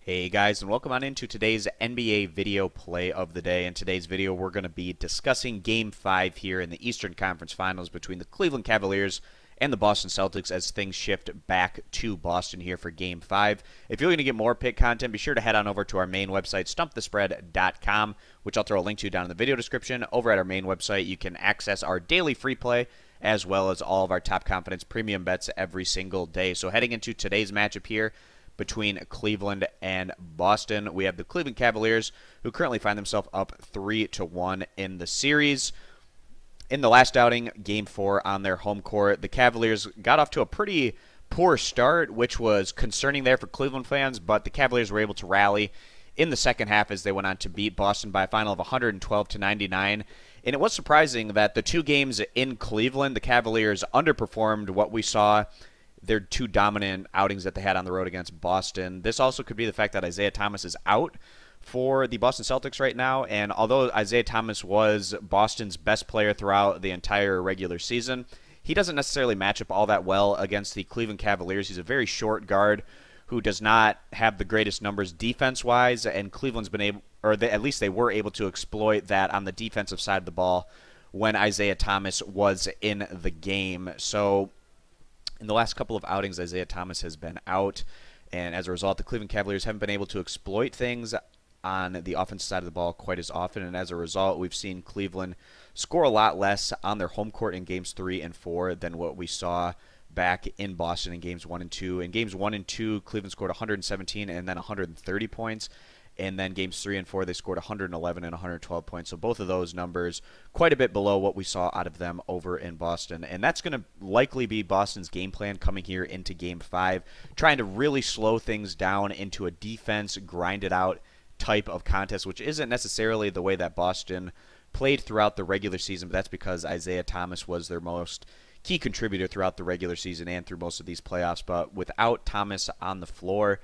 Hey guys, and welcome on into today's NBA video play of the day. In today's video, we're going to be discussing Game 5 here in the Eastern Conference Finals between the Cleveland Cavaliers and the Boston Celtics as things shift back to Boston here for Game 5. If you're going to get more pick content, be sure to head on over to our main website, stumpthespread.com, which I'll throw a link to down in the video description. Over at our main website, you can access our daily free play as well as all of our top confidence premium bets every single day. So heading into today's matchup here, between Cleveland and Boston, we have the Cleveland Cavaliers, who currently find themselves up 3-1 in the series. In the last outing, Game 4 on their home court, the Cavaliers got off to a pretty poor start, which was concerning there for Cleveland fans, but the Cavaliers were able to rally in the second half as they went on to beat Boston by a final of 112-99. And it was surprising that the two games in Cleveland, the Cavaliers underperformed what we saw their two dominant outings that they had on the road against Boston. This also could be the fact that Isaiah Thomas is out for the Boston Celtics right now, and although Isaiah Thomas was Boston's best player throughout the entire regular season, he doesn't necessarily match up all that well against the Cleveland Cavaliers. He's a very short guard who does not have the greatest numbers defense-wise, and Cleveland's been able, or at least they were able to exploit that on the defensive side of the ball when Isaiah Thomas was in the game. So in the last couple of outings, Isaiah Thomas has been out, and as a result, the Cleveland Cavaliers haven't been able to exploit things on the offensive side of the ball quite as often, and as a result, we've seen Cleveland score a lot less on their home court in Games 3 and 4 than what we saw back in Boston in Games 1 and 2. In Games 1 and 2, Cleveland scored 117 and then 130 points. And then Games 3 and 4, they scored 111 and 112 points. So both of those numbers quite a bit below what we saw out of them over in Boston. And that's going to likely be Boston's game plan coming here into Game 5, trying to really slow things down into a defense, grind it out type of contest, which isn't necessarily the way that Boston played throughout the regular season, but that's because Isaiah Thomas was their most key contributor throughout the regular season and through most of these playoffs. But without Thomas on the floor,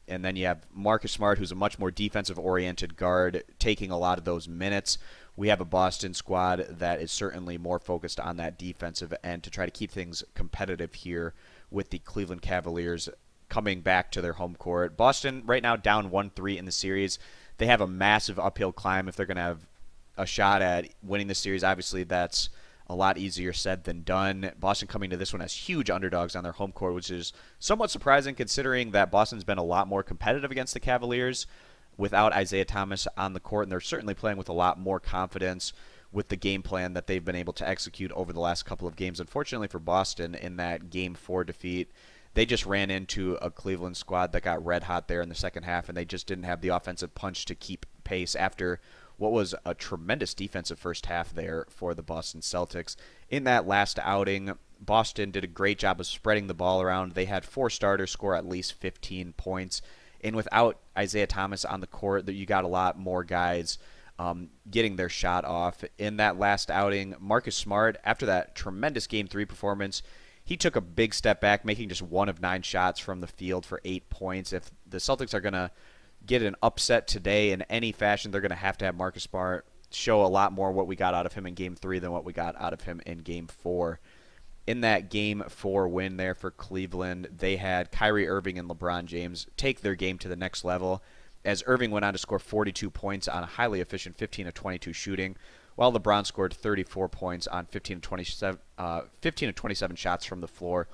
and then you have Marcus Smart, who's a much more defensive-oriented guard, taking a lot of those minutes. We have a Boston squad that is certainly more focused on that defensive end to try to keep things competitive here with the Cleveland Cavaliers coming back to their home court. Boston right now down 1-3 in the series. They have a massive uphill climb if they're going to have a shot at winning the series. Obviously, that's a lot easier said than done. Boston coming to this one as huge underdogs on their home court, which is somewhat surprising considering that Boston's been a lot more competitive against the Cavaliers without Isaiah Thomas on the court, and they're certainly playing with a lot more confidence with the game plan that they've been able to execute over the last couple of games. Unfortunately for Boston, in that Game 4 defeat, they just ran into a Cleveland squad that got red hot there in the second half, and they just didn't have the offensive punch to keep pace after what was a tremendous defensive first half there for the Boston Celtics. In that last outing, Boston did a great job of spreading the ball around. They had 4 starters score at least 15 points. And without Isaiah Thomas on the court, you got a lot more guys getting their shot off. In that last outing, Marcus Smart, after that tremendous Game 3 performance, he took a big step back, making just 1 of 9 shots from the field for 8 points. If the Celtics are going to get an upset today in any fashion, they're going to have Marcus Smart show a lot more what we got out of him in Game 3 than what we got out of him in Game 4. In that Game 4 win there for Cleveland, they had Kyrie Irving and LeBron James take their game to the next level, as Irving went on to score 42 points on a highly efficient 15 of 22 shooting, while LeBron scored 34 points on 15 of 27 shots from the floor.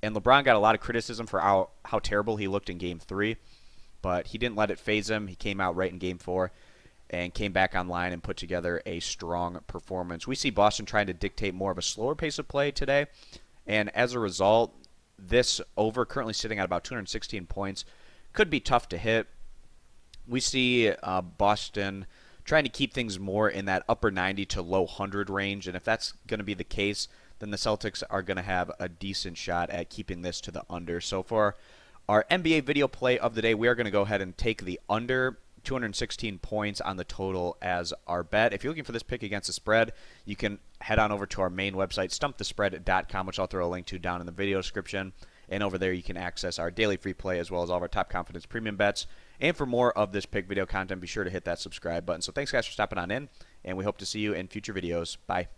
And LeBron got a lot of criticism for how terrible he looked in Game 3. But he didn't let it faze him. He came out right in Game 4 and came back online and put together a strong performance. We see Boston trying to dictate more of a slower pace of play today, and as a result, this over, currently sitting at about 216 points, could be tough to hit. We see Boston trying to keep things more in that upper 90 to low 100 range, and if that's going to be the case, then the Celtics are going to have a decent shot at keeping this to the under. So for our NBA video play of the day, we are going to go ahead and take the under 216 points on the total as our bet. If you're looking for this pick against the spread, you can head on over to our main website, stumpthespread.com, which I'll throw a link to down in the video description. And over there, you can access our daily free play as well as all of our top confidence premium bets. And for more of this pick video content, be sure to hit that subscribe button. So thanks, guys, for stopping on in, and we hope to see you in future videos. Bye.